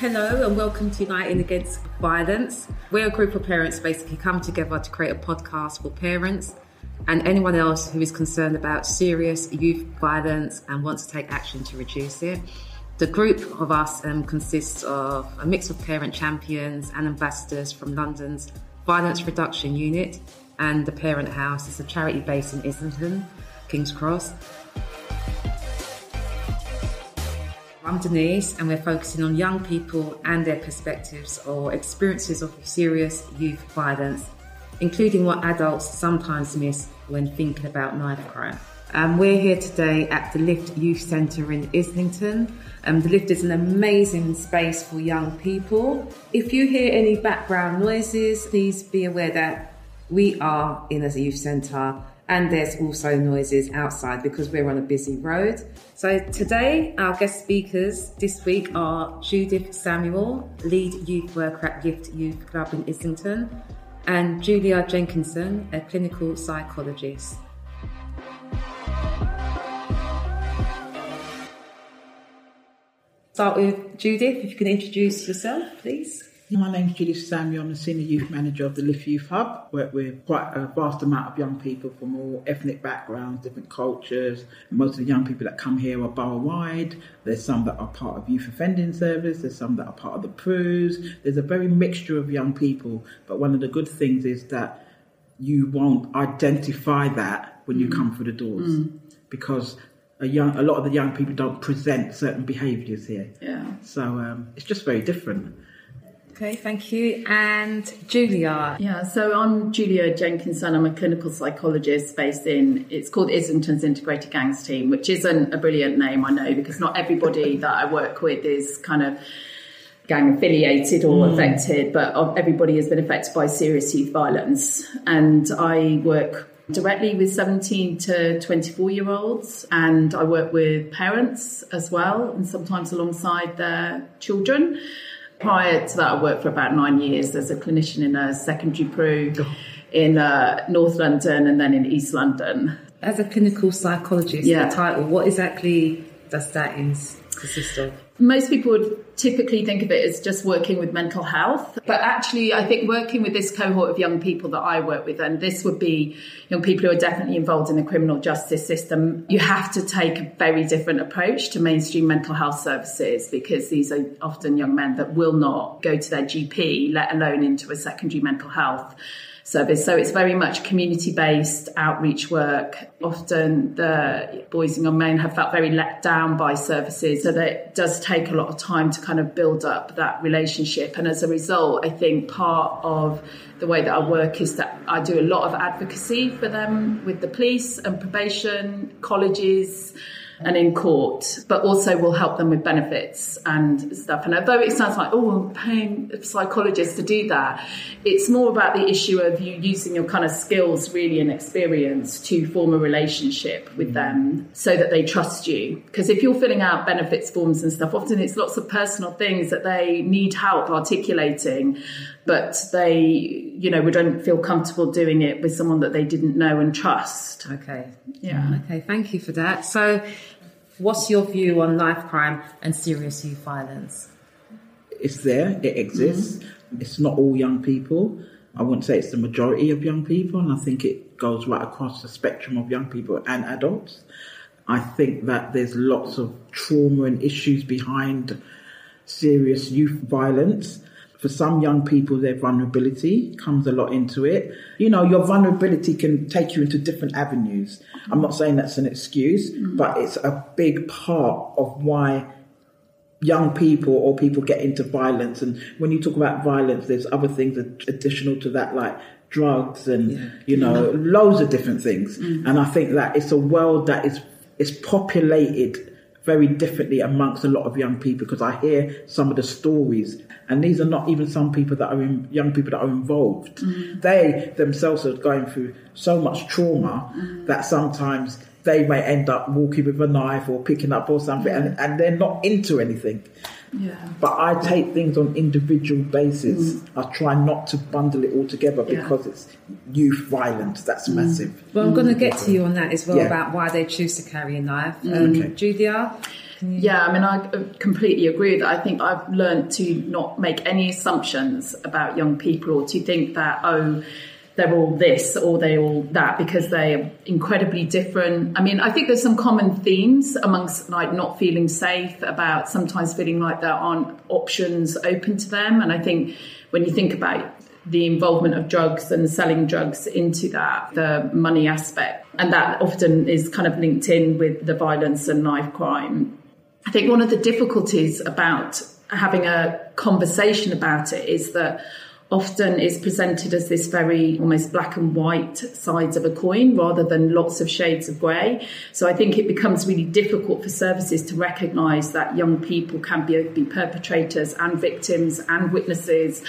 Hello and welcome to Uniting Against Violence. We're a group of parents basically come together to create a podcast for parents and anyone else who is concerned about serious youth violence and wants to take action to reduce it. The group of us consists of a mix of parent champions and ambassadors from London's Violence Reduction Unit and the Parent House. It's a charity based in Islington, King's Cross. I'm Denise and we're focusing on young people and their perspectives or experiences of serious youth violence, including what adults sometimes miss when thinking about knife crime. We're here today at the Lift Youth Centre in Islington. The Lift is an amazing space for young people. If you hear any background noises, please be aware that we are in a youth centre and there's also noises outside because we're on a busy road. So today, our guest speakers this week are Judith Samuel, lead youth worker at Lift Youth Club in Islington, and Julia Jenkinson, a clinical psychologist. Start with Judith, if you can introduce yourself, please. My name's Judith Samuel. I'm the Senior Youth Manager of the Lift Youth Hub. Work with quite a vast amount of young people from all ethnic backgrounds, different cultures. Most of the young people that come here are borough-wide. There's some that are part of Youth Offending Service. There's some that are part of the PRUs. There's a very mixture of young people. But one of the good things is that you won't identify that when you come through the doors. Because a lot of the young people don't present certain behaviours here. Yeah. So it's just very different. Okay, thank you. And Julia. Yeah, so I'm Julia Jenkinson. I'm a clinical psychologist based it's called Islington's Integrated Gangs Team, which isn't a brilliant name, I know, because not everybody that I work with is kind of gang affiliated or affected, but everybody has been affected by serious youth violence. And I work directly with 17 to 24-year-olds, and I work with parents as well, and sometimes alongside their children. Prior to that, I worked for about 9 years as a clinician in a secondary PRU in North London and then in East London. As a clinical psychologist, the title, what exactly does that consist of? Most people would typically think of it as just working with mental health. But actually, I think working with this cohort of young people that I work with, and this would be young people who are definitely involved in the criminal justice system, you have to take a very different approach to mainstream mental health services because these are often young men that will not go to their GP, let alone into a secondary mental health service. So it's very much community-based outreach work. Often the boys and young men have felt very let down by services, so that it does take a lot of time to kind of build up that relationship. And as a result, I think part of the way that I work is that I do a lot of advocacy for them with the police and probation, colleges, and in court, but also will help them with benefits and stuff. And although it sounds like, I'm paying a psychologist to do that, it's more about the issue of you using your kind of skills really and experience to form a relationship with them so that they trust you. Because if you're filling out benefits forms and stuff, often it's lots of personal things that they need help articulating, but they, we don't feel comfortable doing it with someone that they didn't know and trust. Okay. Yeah. Okay, thank you for that. So what's your view on knife crime and serious youth violence? It's there, it exists. It's not all young people. I wouldn't say it's the majority of young people, and I think it goes right across the spectrum of young people and adults. I think that there's lots of trauma and issues behind serious youth violence. For some young people, their vulnerability comes a lot into it. Your vulnerability can take you into different avenues. I'm not saying that's an excuse, but it's a big part of why young people or people get into violence. And when you talk about violence, there's other things additional to that, like drugs and, loads of different things. And I think that it's a world that is populated very differently amongst a lot of young people, because I hear some of the stories, and these are not even some people that are young people that are involved. They themselves are going through so much trauma that sometimes they may end up walking with a knife or picking up or something, and they're not into anything. Yeah. But I take things on individual basis. I try not to bundle it all together because it's youth violence. That's massive. Well, I'm going to get to you on that as well about why they choose to carry a knife. Julia? Yeah, I mean, I completely agree with that. I think I've learned to not make any assumptions about young people, or to think that, they're all this or they're all that, because they're incredibly different. I mean, I think there's some common themes amongst, like, not feeling safe, about sometimes feeling like there aren't options open to them. And I think when you think about the involvement of drugs and selling drugs into that, the money aspect, and that often is kind of linked in with the violence and knife crime. I think one of the difficulties about having a conversation about it is that often is presented as this very almost black and white sides of a coin, rather than lots of shades of grey. So I think it becomes really difficult for services to recognise that young people can be perpetrators and victims and witnesses,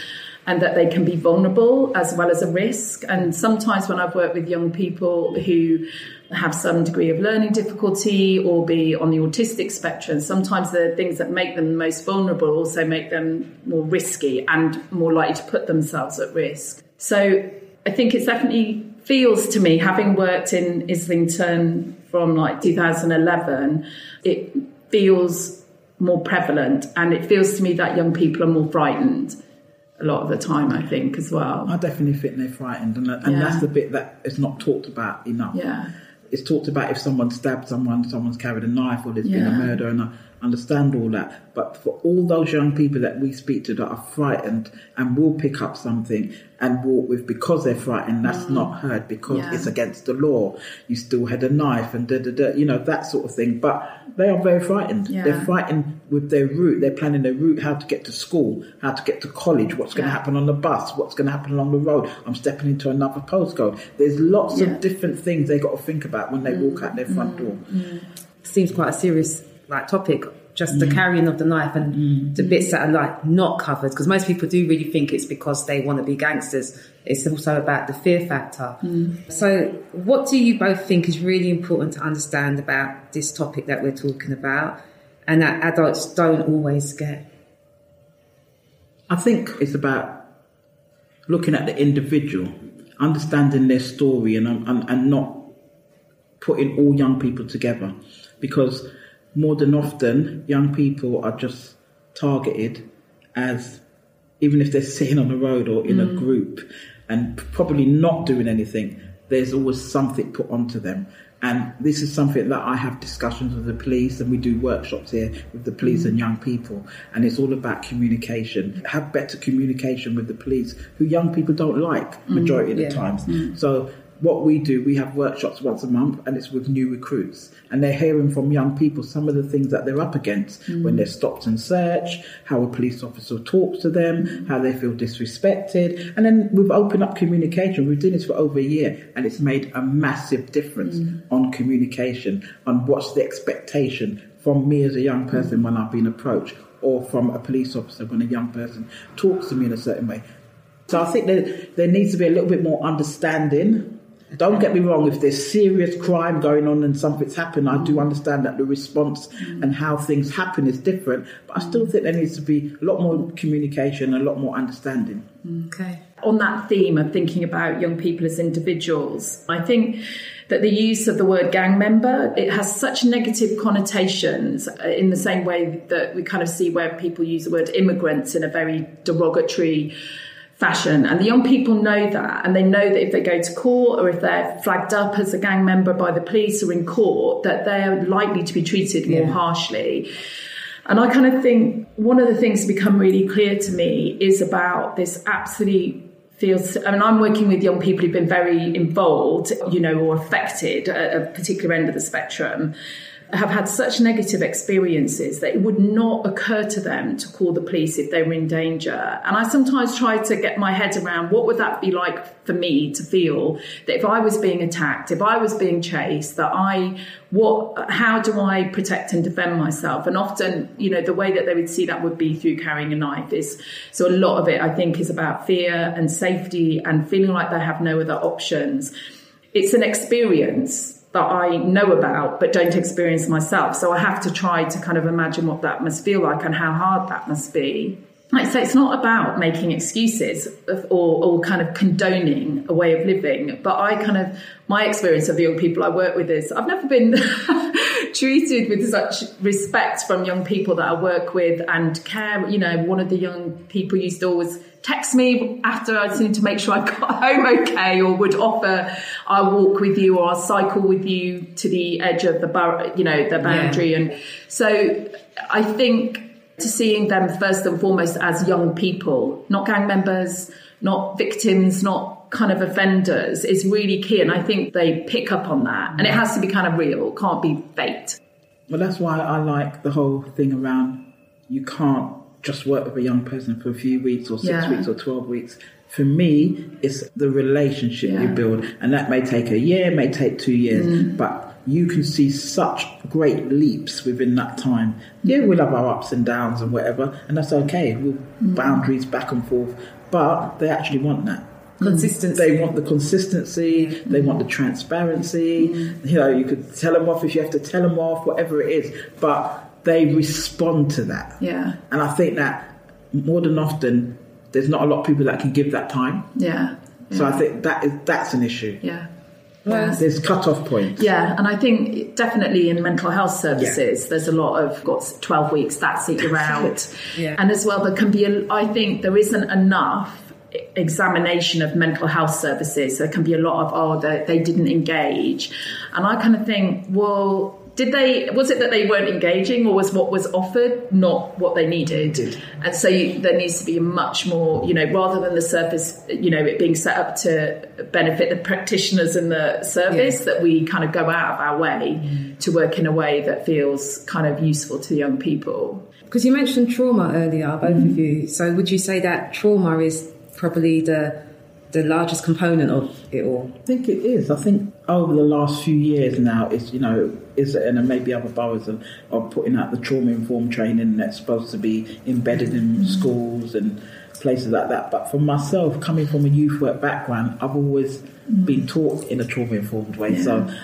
and that they can be vulnerable as well as a risk. And sometimes when I've worked with young people who have some degree of learning difficulty or be on the autistic spectrum, sometimes the things that make them the most vulnerable also make them more risky and more likely to put themselves at risk. So I think it definitely feels to me, having worked in Islington from like 2011, it feels more prevalent, and it feels to me that young people are more frightened a lot of the time, I think, as well. I definitely think they're frightened, and that's the bit that is not talked about enough. Yeah. It's talked about if someone stabbed someone, someone's carried a knife, or there's been a murder, and I understand all that. But for all those young people that we speak to that are frightened and will pick up something and walk with because they're frightened, that's not heard because it's against the law. You still had a knife and that sort of thing. But they are very frightened. Yeah. They're frightened with their route. They're planning their route, how to get to school, how to get to college, what's going to happen on the bus, what's going to happen along the road. I'm stepping into another postcode. There's lots of different things they got to think about when they walk out their front door. Seems quite a serious topic, just the carrying of the knife and the bits that are not covered, because most people do really think it's because they want to be gangsters. It's also about the fear factor. So what do you both think is really important to understand about this topic that we're talking about, and that adults don't always get? I think it's about looking at the individual, understanding their story, and not putting all young people together, because more than often, young people are just targeted as, even if they're sitting on the road or in a group and probably not doing anything, there's always something put onto them. And this is something that I have discussions with the police, and we do workshops here with the police and young people. And it's all about communication. Have better communication with the police, who young people don't like majority of the times. So what we do, we have workshops once a month, and it's with new recruits, and they're hearing from young people some of the things that they're up against when they're stopped and searched, how a police officer talks to them, how they feel disrespected. And then we've opened up communication. We've done this for over a year, and it's made a massive difference on communication, on what's the expectation from me as a young person when I've been approached, or from a police officer when a young person talks to me in a certain way. So I think there needs to be a little bit more understanding. Don't get me wrong, if there's serious crime going on and something's happened, I do understand that the response and how things happen is different, but I still think there needs to be a lot more communication, a lot more understanding. Okay. On that theme of thinking about young people as individuals, I think that the use of the word gang member, it has such negative connotations, in the same way that we kind of see where people use the word immigrants in a very derogatory fashion. And the young people know that, and they know that if they go to court, or if they're flagged up as a gang member by the police or in court, that they're likely to be treated more harshly. And I kind of think one of the things to become really clear to me is about this absolute feels, I mean, I'm working with young people who've been very involved, or affected at a particular end of the spectrum, have had such negative experiences that it would not occur to them to call the police if they were in danger. And I sometimes try to get my head around what would that be like for me to feel that if I was being attacked, if I was being chased, how do I protect and defend myself? And often, the way that they would see that would be through carrying a knife. So a lot of it, I think, is about fear and safety and feeling like they have no other options. It's an experience that I know about but don't experience myself. So I have to try to kind of imagine what that must feel like and how hard that must be. Like I say, it's not about making excuses or kind of condoning a way of living, but my experience of the young people I work with is I've never been treated with such respect from young people that I work with and care. You know, one of the young people used to always text me after I seemed to make sure I got home okay, or would offer, I'll walk with you or I'll cycle with you to the edge of the the boundary. Yeah. And so I think to seeing them first and foremost as young people, not gang members, not victims, not kind of offenders, is really key. And I think they pick up on that. And it has to be kind of real, can't be faked. Well, that's why I like the whole thing around you can't just work with a young person for a few weeks or 6 weeks or 12 weeks. For me, it's the relationship you build. And that may take a year, may take 2 years, but you can see such great leaps within that time. Yeah, we'll have our ups and downs and whatever, and that's okay. We'll boundaries back and forth, but they actually want that. Consistency. They want the consistency, they want the transparency. You know, you could tell them off if you have to tell them off, whatever it is, but they respond to that. Yeah. And I think that more than often, there's not a lot of people that can give that time. Yeah. So I think that's an issue. Yeah. There's cut-off points. Yeah, and I think definitely in mental health services, there's a lot of, got 12 weeks, that's it, you're out. Yeah. And as well, there can be, I think there isn't enough examination of mental health services. There can be a lot of, they didn't engage. And I kind of think, well, was it that they weren't engaging, or was what was offered not what they needed? And so there needs to be much more, rather than the service, it being set up to benefit the practitioners in the service, that we kind of go out of our way to work in a way that feels kind of useful to young people. Because you mentioned trauma earlier, both of you. So would you say that trauma is probably the largest component of it all? I think it is. I think over the last few years now, and maybe other boroughs are putting out the trauma-informed training that's supposed to be embedded in schools and places like that. But for myself, coming from a youth work background, I've always been taught in a trauma-informed way. Yeah. So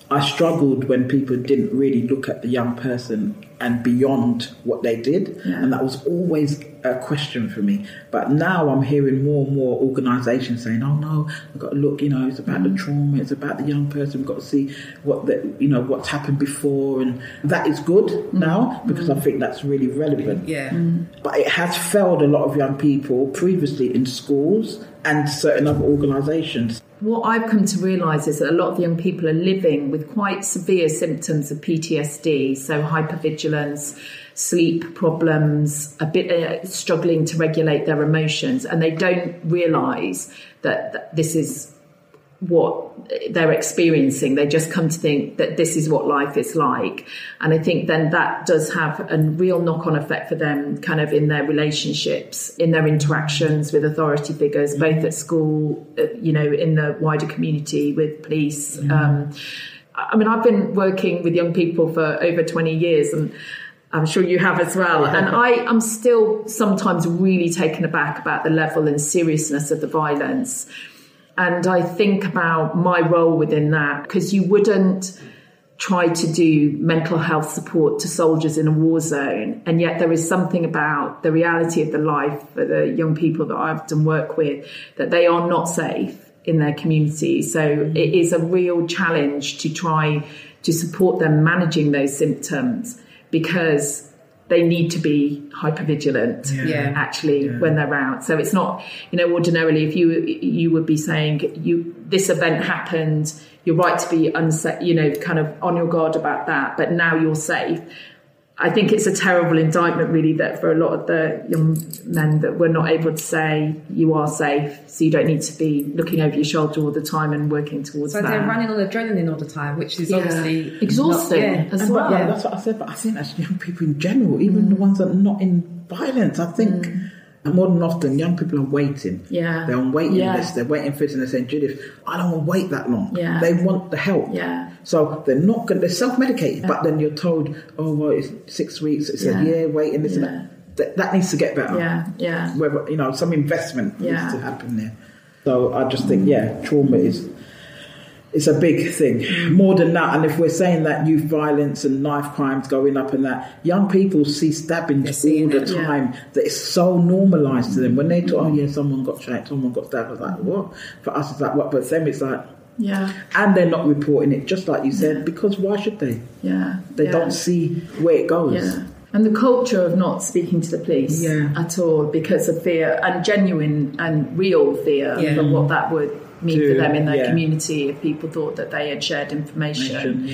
I struggled when people didn't really look at the young person and beyond what they did. Yeah. And that was always a question for me. But now I'm hearing more and more organisations saying, oh no, we've got to look, it's about the trauma, it's about the young person, we've got to see what's happened before. And that is good now, because I think that's really relevant. Yeah. But it has failed a lot of young people previously in schools and certain other organisations. What I've come to realise is that a lot of young people are living with quite severe symptoms of PTSD, so hypervigilance, sleep problems, a bit struggling to regulate their emotions, and they don't realise that this is what they're experiencing. They just come to think that this is what life is like. And I think then that does have a real knock-on effect for them kind of in their relationships, in their interactions with authority figures, both at school, in the wider community, with police. I've been working with young people for over 20 years, and I'm sure you have as well. And I am still sometimes really taken aback about the level and seriousness of the violence. And I think about my role within that, because you wouldn't try to do mental health support to soldiers in a war zone. And yet there is something about the reality of the life for the young people that I often work with, that they are not safe in their community. So it is a real challenge to try to support them managing those symptoms, because they need to be hypervigilant, when they're out. So it's not, ordinarily if you would be saying this event happened, you're right to be unsafe, kind of on your guard about that, but now you're safe. I think it's a terrible indictment, really, that for a lot of the young men that we're not able to say you are safe, so you don't need to be looking over your shoulder all the time and working towards that. So they're running on adrenaline all the time, which is obviously exhausting as well. Yeah, that's what I said. But I think that's young people in general, even the ones that are not in violence. I think more than often young people are waiting. Yeah, they're on waiting list. They're waiting for it, and they're saying, Judith, I don't want to wait that long. Yeah, they want the help. Yeah. So they're not going. They're self-medicating, but then you're told, oh well, it's 6 weeks. It's a year waiting. This and that needs to get better. Yeah. Whether some investment needs to happen there. So I just think trauma it's a big thing. More than that, and if we're saying that youth violence and knife crimes going up and that, young people see stabbings all the time, that it's so normalised to them. When they talk, someone got shanked, someone got stabbed, I was like, what? For us, it's like, what? But for them, it's like, Yeah. And they're not reporting it, just like you said, because why should they? Yeah. They don't see where it goes. Yeah. And the culture of not speaking to the police at all because of fear, and genuine and real fear for what that would mean for them in their community if people thought that they had shared information.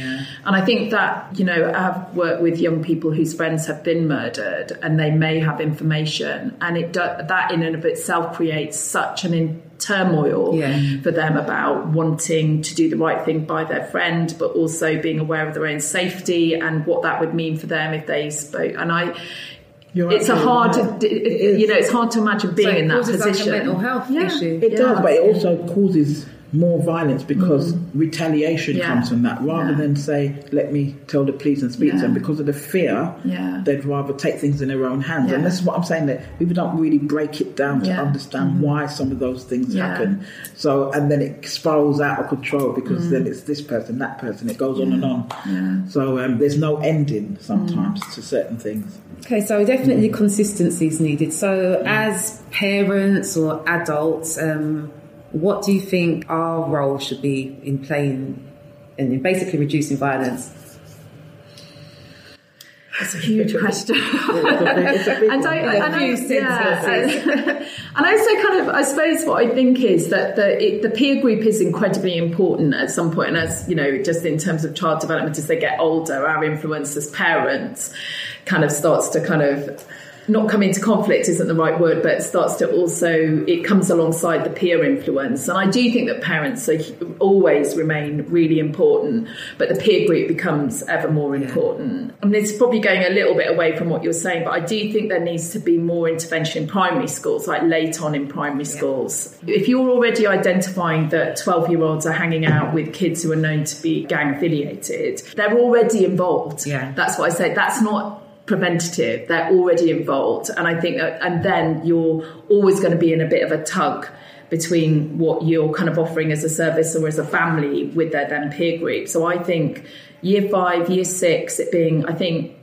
And I think that, you know, I've worked with young people whose friends have been murdered and they may have information, and that in and of itself creates such an turmoil for them about wanting to do the right thing by their friend, but also being aware of their own safety and what that would mean for them if they spoke. And it's hard to imagine being in that position. Like a mental health issue. It does, but it also causes more violence because retaliation comes from that, rather than say, let me tell the police and speak to them. Because of the fear, they'd rather take things in their own hands. And this is what I'm saying, that people don't really break it down to understand why some of those things happen. So, and then it spirals out of control because then it's this person, that person, it goes on and on. So there's no ending sometimes to certain things. Okay, so definitely consistency is needed. So as parents or adults, what do you think our role should be in playing and in basically reducing violence? It's a huge question. And also I suppose what I think is that the peer group is incredibly important at some point. And as, you know, just in terms of child development, as they get older, our influence as parents kind of starts to kind of not come into conflict isn't the right word, but it starts to also, it comes alongside the peer influence. And I do think that parents always remain really important, but the peer group becomes ever more important. I mean, it's probably going a little bit away from what you're saying, but I do think there needs to be more intervention in primary schools, like late on in primary schools. If you're already identifying that 12-year-olds are hanging out with kids who are known to be gang affiliated, they're already involved. That's what I say. That's not preventative. They're already involved. And I think that, and then you're always going to be in a bit of a tug between what you're kind of offering as a service or as a family with their then peer group. So I think year 5, year 6, I think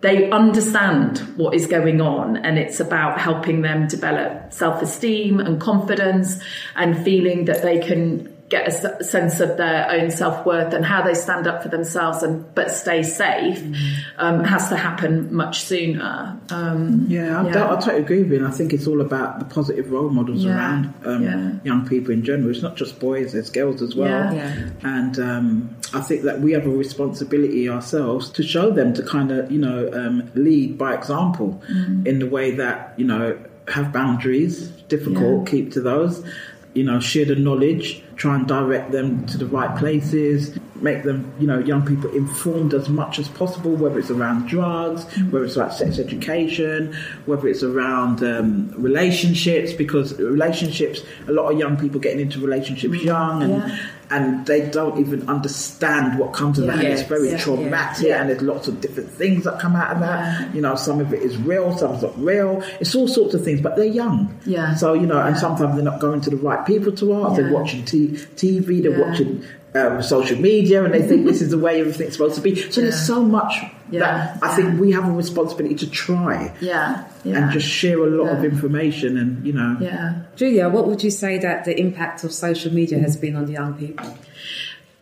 they understand what is going on, and it's about helping them develop self-esteem and confidence and feeling that they can get a sense of their own self-worth and how they stand up for themselves but stay safe has to happen much sooner. I totally agree with you, and I think it's all about the positive role models around young people in general. It's not just boys, there's girls as well. And I think that we have a responsibility ourselves to show them to kind of, lead by example in the way that, have boundaries, difficult, keep to those, share the knowledge, try and direct them to the right places, make them, young people informed as much as possible, whether it's around drugs, whether it's about sex education, whether it's around relationships, because relationships, a lot of young people getting into relationships young and they don't even understand what comes of that. And it's very traumatic and there's lots of different things that come out of that. Some of it is real, some of it's not real. It's all sorts of things, but they're young. So, and sometimes they're not going to the right people to ask. They're watching TV, they're watching social media, and they think this is the way everything's supposed to be. So there's so much that I think we have a responsibility to try and just share a lot of information and, Julia, what would you say that the impact of social media has been on the young people?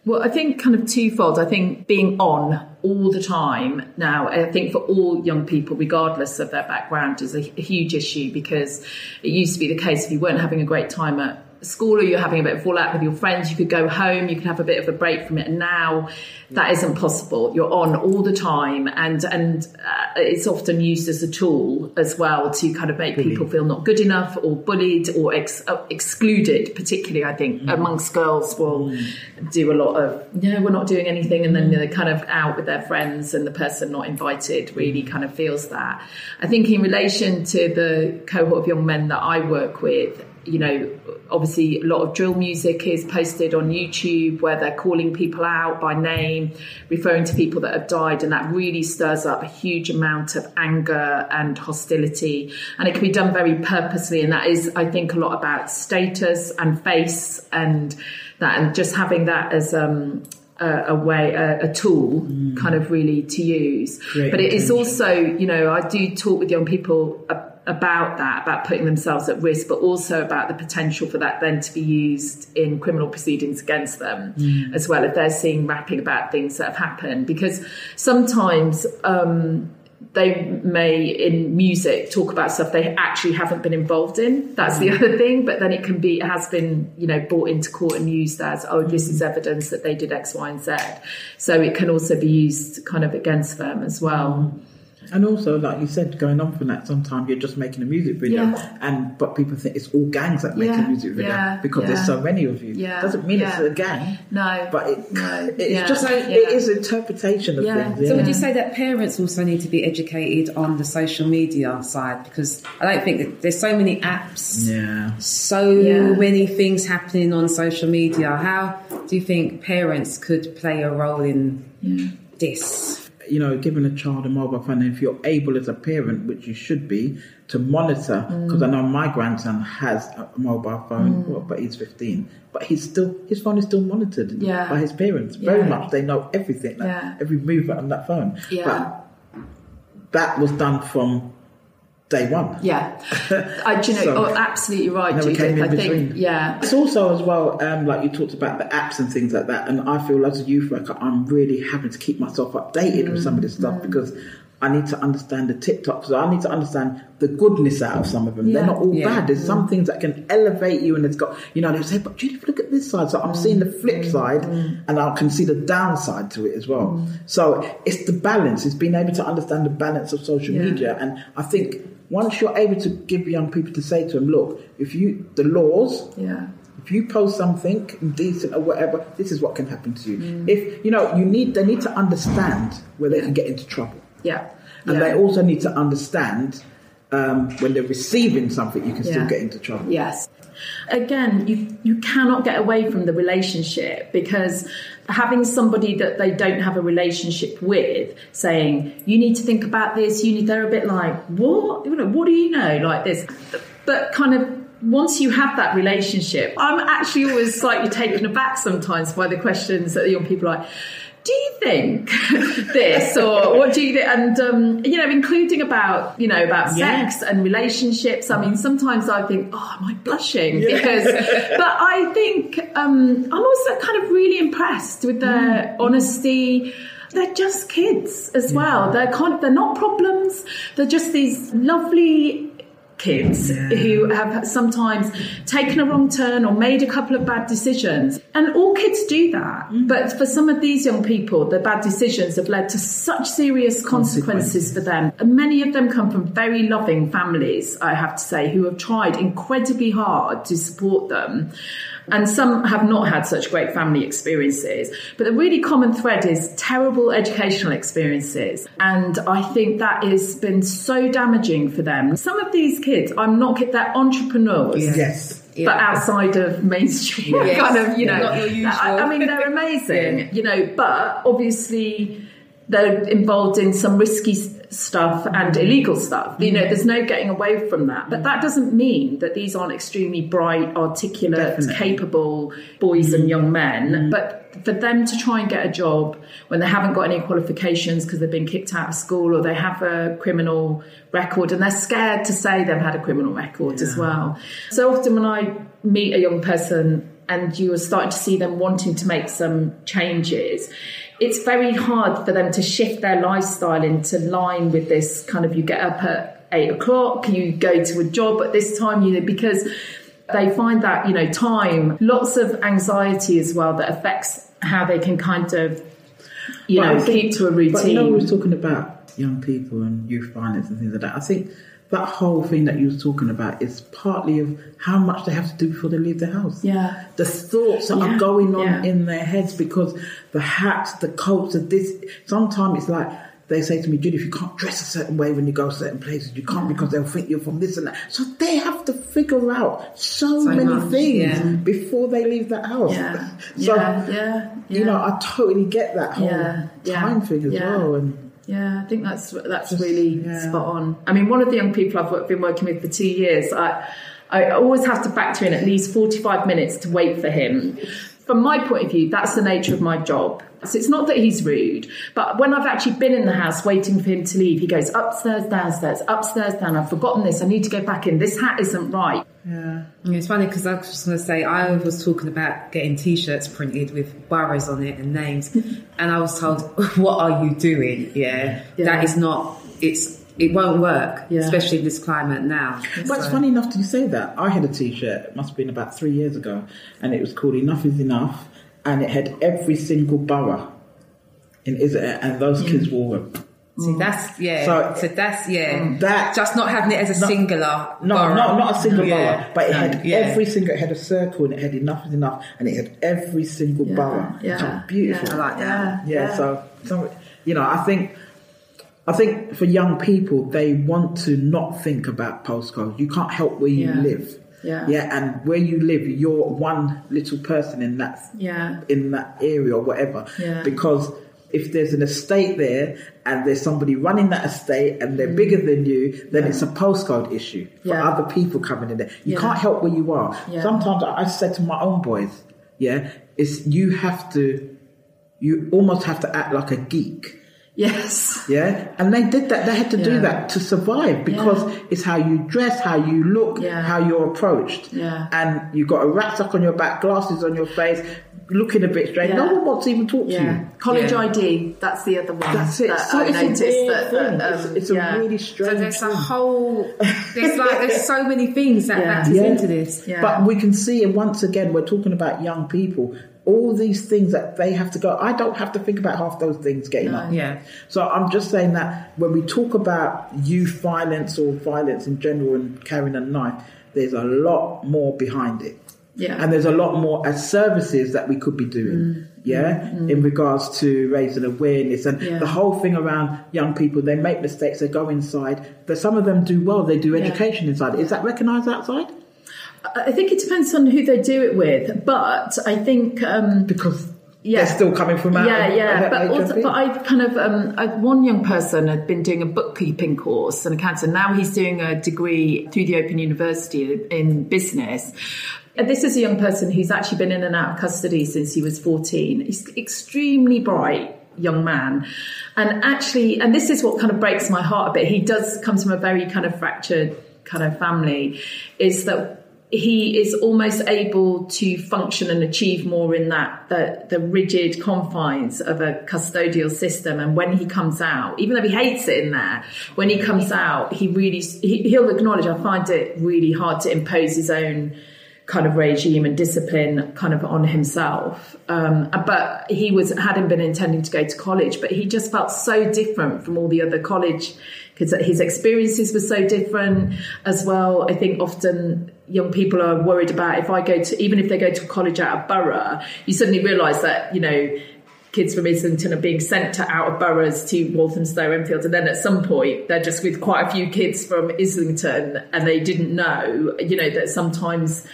Well, I think kind of twofold. I think being on all the time now, I think for all young people, regardless of their background, is a huge issue, because it used to be the case if you weren't having a great time at school or you're having a bit of fallout with your friends, you could go home, you could have a bit of a break from it. And now that isn't possible. You're on all the time, and it's often used as a tool as well to kind of make people feel not good enough or bullied or excluded. Particularly, I think amongst girls will do a lot of we're not doing anything, and then they're kind of out with their friends, and the person not invited really kind of feels that. I think in relation to the cohort of young men that I work with, obviously a lot of drill music is posted on YouTube where they're calling people out by name, referring to people that have died, and that really stirs up a huge amount of anger and hostility. And it can be done very purposely, and that is, I think, a lot about status and face and that, and just having that as a tool kind of really to use. But it is also, I do talk with young people about that, about putting themselves at risk, but also about the potential for that then to be used in criminal proceedings against them as well, if they're seen rapping about things that have happened. Because sometimes they may, in music, talk about stuff they actually haven't been involved in. That's the other thing. But then it has been, brought into court and used as, this is evidence that they did X, Y, and Z. So it can also be used kind of against them as well. And also, like you said, going on from that, sometimes you're just making a music video, but people think it's all gangs that make a music video because there's so many of you. Yeah. Doesn't mean it's a gang. No, but it's just it is interpretation of things. Yeah. So would you say that parents also need to be educated on the social media side? Because I don't think that there's so many apps, many things happening on social media. How do you think parents could play a role in this? Giving a child a mobile phone, and if you're able as a parent, which you should be, to monitor, because I know my grandson has a mobile phone, but he's 15, but his phone is still monitored by his parents. Very much, they know everything, every movement on that phone. But that was done from day one. Absolutely right, Judith. I think, It's also as well, like you talked about the apps and things like that, and I feel as a youth worker, I'm really having to keep myself updated with some of this stuff because I need to understand the TikToks. So I need to understand the goodness out of some of them. They're not all bad. There's some things that can elevate you, and it's got, they say, but Judith, look at this side. So I'm seeing the flip side, and I can see the downside to it as well. So it's the balance. It's being able to understand the balance of social media. And I think once you're able to give young people to say to them, look, if you post something indecent or whatever, this is what can happen to you. If they need to understand where they can get into trouble. And they also need to understand when they're receiving something, you can still get into trouble. Yes. Again, you cannot get away from the relationship, because having somebody that they don't have a relationship with saying, you need to think about this, they're a bit like, what? What do you know? Like this. But kind of once you have that relationship, I'm actually always slightly taken aback sometimes by the questions that the young people are like, do you think this, or what do you think? And, including about sex and relationships. I mean, sometimes I think, am I blushing? Because, but I think I'm also kind of really impressed with their honesty. They're just kids as well. They're not problems. They're just these lovely kids who have sometimes taken a wrong turn or made a couple of bad decisions. And all kids do that. But for some of these young people, the bad decisions have led to such serious consequences for them. And many of them come from very loving families, I have to say, who have tried incredibly hard to support them. And some have not had such great family experiences. But the really common thread is terrible educational experiences. And I think that has been so damaging for them. Some of these kids, they're entrepreneurs. Yes. But outside of mainstream, not your usual. I mean, they're amazing, but obviously they're involved in some risky stuff and illegal stuff. There's no getting away from that. But that doesn't mean that these aren't extremely bright, articulate, capable boys and young men. But for them to try and get a job when they haven't got any qualifications because they've been kicked out of school or they have a criminal record, and they're scared to say they've had a criminal record as well. So often when I meet a young person and you are starting to see them wanting to make some changes, it's very hard for them to shift their lifestyle into line with this kind of, you get up at 8 o'clock, you go to a job at this time, because they find that, time, lots of anxiety as well that affects how they can kind of, keep to a routine. But we were talking about young people and youth violence and things like that. I think that whole thing that you were talking about is partly of how much they have to do before they leave the house. Yeah. The thoughts that are going on in their heads, because the hats, the coats, this. Sometimes it's like they say to me, Judith, you can't dress a certain way when you go to certain places. You can't because they'll think you're from this and that. So they have to figure out so many things before they leave the house. I totally get that whole time thing as well. And yeah, I think that's really spot on. I mean, one of the young people I've been working with for 2 years, I always have to factor in at least 45 minutes to wait for him. from my point of view, that's the nature of my job. So it's not that he's rude, but when I've actually been in the house waiting for him to leave, he goes upstairs, downstairs, upstairs, down. I've forgotten this. I need to go back in. This hat isn't right. Yeah. It's funny because I was just going to say, I was talking about getting T-shirts printed with boroughs on it and names. And I was told, what are you doing? Yeah. That is not, it won't work, especially in this climate now. But it's funny enough to say that. I had a T-shirt, it must have been about 3 years ago, and it was called Enough is Enough, and it had every single borough in Islington, and those kids wore them. See, that's, just not having it as a singular No, borough. not a single borough, but it had every single, it had a circle, and it had Enough is Enough, and it had every single borough. So beautiful. I like that. So, you know, I think for young people, they want to not think about postcodes. You can't help where you live. And where you live, you're one little person in that area or whatever. Because if there's an estate there and there's somebody running that estate and they're bigger than you, then it's a postcode issue for other people coming in there. You can't help where you are. Sometimes I said to my own boys, is you almost have to act like a geek. Yes. Yeah. And they did that. They had to do that to survive because it's how you dress, how you look, how you're approached. Yeah. And you've got a rucksack on your back, glasses on your face, looking a bit strange. No one wants to even talk to you. College ID, that's the other one. That's it. That So I it's noticed a weird that, thing. It's a really strange So there's thing. a whole, there's so many things that factors into this. Yeah. But we can see, and once again, we're talking about young people. All these things that they have to go. I don't have to think about half those things getting up. Yeah. So I'm just saying that when we talk about youth violence or violence in general and carrying a knife, there's a lot more behind it. Yeah. And there's a lot more as services that we could be doing. In regards to raising awareness and the whole thing around young people. They make mistakes, they go inside. But some of them do well, they do education inside. Is that recognised outside? I think it depends on who they do it with, but I think because they're still coming from out. But I kind of one young person had been doing a bookkeeping course and accounting. Now he's doing a degree through the Open University in business. And this is a young person who's actually been in and out of custody since he was 14. He's extremely bright young man, and this is what kind of breaks my heart a bit. He does come from a very kind of fractured kind of family. Is that he is almost able to function and achieve more in the rigid confines of a custodial system. And when he comes out, even though he hates it in there, when he comes out, he'll acknowledge, I find it really hard to impose his own kind of regime and discipline kind of on himself. But he hadn't been intending to go to college, but he just felt so different from all the other college because his experiences were so different as well. I think often young people are worried about even if they go to college out of borough, you suddenly realise that, you know, kids from Islington are being sent to out of boroughs to Walthamstow, Enfield, and then at some point they're just with quite a few kids from Islington and they didn't know, you know, that sometimes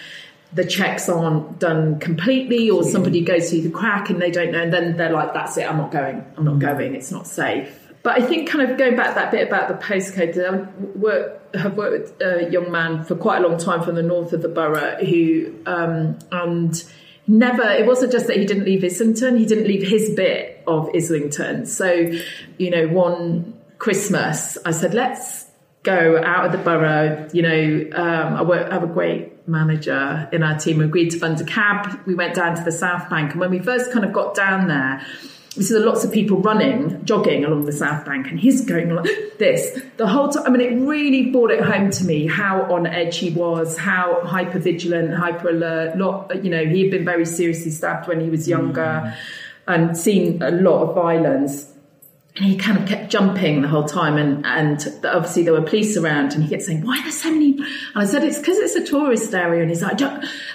the checks aren't done completely or somebody goes through the crack and they don't know, and then they're like, that's it, I'm not going, it's not safe. But I think kind of going back that bit about the postcode, I have worked with a young man for quite a long time from the north of the borough who, and never, it wasn't just that he didn't leave Islington, he didn't leave his bit of Islington. So, you know, one Christmas, I said, let's go out of the borough. You know, I have a great manager in our team. We agreed to fund a cab. We went down to the South Bank. And when we first kind of got down there, we saw lots of people jogging along the South Bank, and he's going like this the whole time. I mean, it really brought it home to me how on edge he was, how hyper vigilant, hyper alert. You know, he had been very seriously stabbed when he was younger and seen a lot of violence. And he kind of kept jumping the whole time, and obviously there were police around, and he kept saying, why are there so many? And I said, it's because it's a tourist area. And he's like,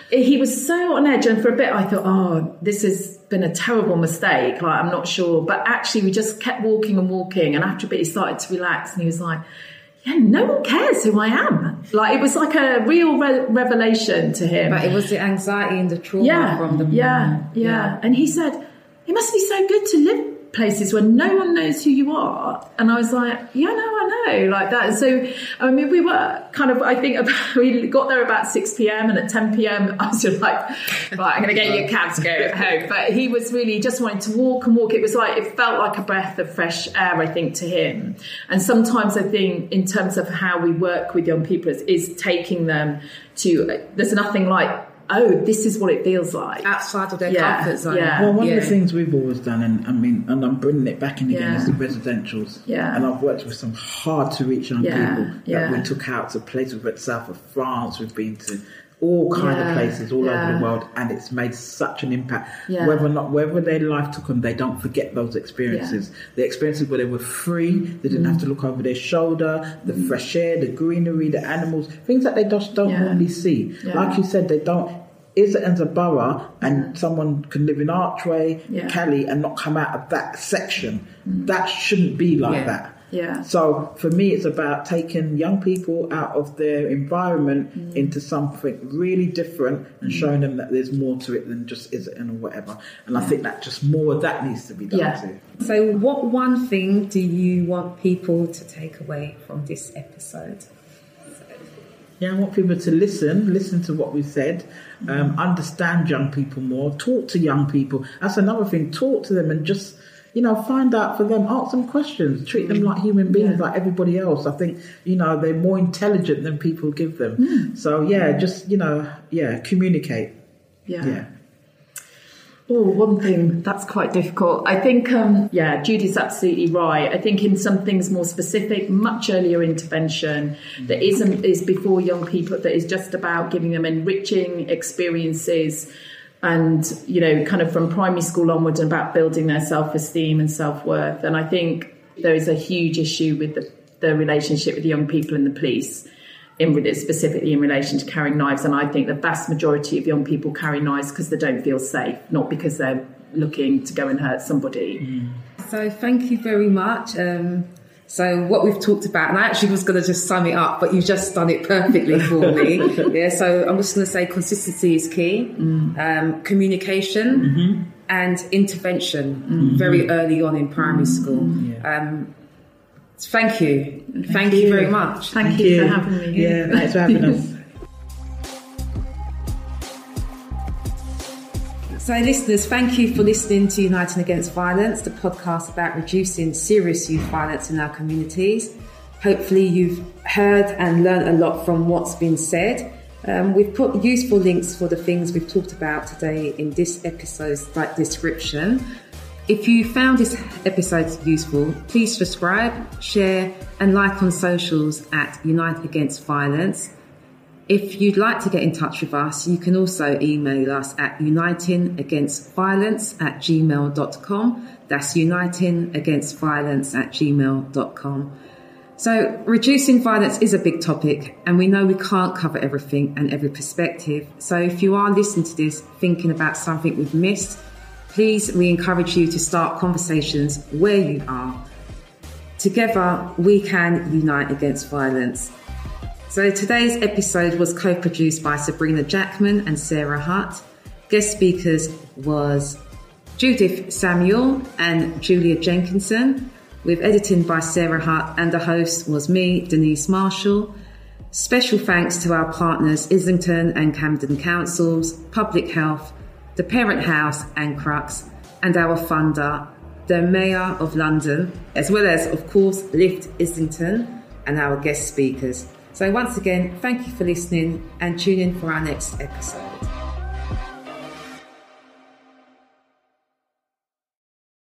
he was so on edge. And for a bit I thought, oh, this has been a terrible mistake. Like, I'm not sure. But actually we just kept walking and walking. And after a bit he started to relax, and he was like, yeah, no one cares who I am. Like, it was like a real revelation to him. But it was the anxiety and the trauma from the Yeah. And he said, it must be so good to places where no one knows who you are. And I was like, yeah, no, I know, like that. So, I mean, we were kind of, I think we got there about 6 p.m. and at 10 p.m. I was just like, right, I'm going to get you a cab to go home. But he was really just wanting to walk and walk. It was like, it felt like a breath of fresh air, I think, to him. And sometimes I think in terms of how we work with young people is taking them to, there's nothing like, oh, this is what it feels like. Outside of their comfort zone. Yeah. Well, one of the things we've always done, and I'm bringing it back in again, is the residentials. Yeah. And I've worked with some hard to reach young people that we took out to places like south of France. We've been to all kind of places all over the world, and it's made such an impact. Yeah. Whether their life took them, they don't forget those experiences. The experiences where they were free, they didn't have to look over their shoulder, the fresh air, the greenery, the animals, things that they just don't normally see. Like you said, they don't. Islington's a borough, and someone can live in Archway, Cali, and not come out of that section. That shouldn't be like that. Yeah. So for me, it's about taking young people out of their environment into something really different and showing them that there's more to it than just Islington or whatever. And I think that just more of that needs to be done too. So what one thing do you want people to take away from this episode? Yeah, I want people to listen to what we said, understand young people more, talk to young people. That's another thing, talk to them and just, find out for them, ask them questions, treat them like human beings, like everybody else. I think, they're more intelligent than people give them. So, just, communicate. Yeah. Oh, one thing that's quite difficult. I think, Judith's absolutely right. I think in some things more specific, much earlier intervention that is before young people, that is just about giving them enriching experiences and, kind of from primary school onwards, and about building their self-esteem and self-worth. And I think there is a huge issue with the relationship with young people and the police, specifically in relation to carrying knives. And I think the vast majority of young people carry knives because they don't feel safe, not because they're looking to go and hurt somebody. So thank you very much. So what we've talked about, and I actually was going to just sum it up, but you've just done it perfectly for me. So I'm just going to say consistency is key, communication and intervention very early on in primary school. Thank you. Thank you very much. Thank you for having me. Yeah, thanks for having us. So listeners, thank you for listening to Uniting Against Violence, the podcast about reducing serious youth violence in our communities. Hopefully you've heard and learned a lot from what's been said. We've put useful links for the things we've talked about today in this episode's description. If you found this episode useful, please subscribe, share and like on socials at Unite Against Violence. If you'd like to get in touch with us, you can also email us at unitingagainstviolence@gmail.com. That's unitingagainstviolence@gmail.com. So reducing violence is a big topic, and we know we can't cover everything and every perspective. So if you are listening to this thinking about something we've missed, please, we encourage you to start conversations where you are. Together, we can unite against violence. So today's episode was co-produced by Sabrina Jackman and Sarah Hutt. Guest speakers was Judith Samuel and Julia Jenkinson, with editing by Sarah Hutt, and the host was me, Denise Marshall. Special thanks to our partners Islington and Camden Councils, Public Health, the Parent House and Crux, and our funder, the Mayor of London, as well as, of course, Lift Islington and our guest speakers. So once again, thank you for listening and tune in for our next episode.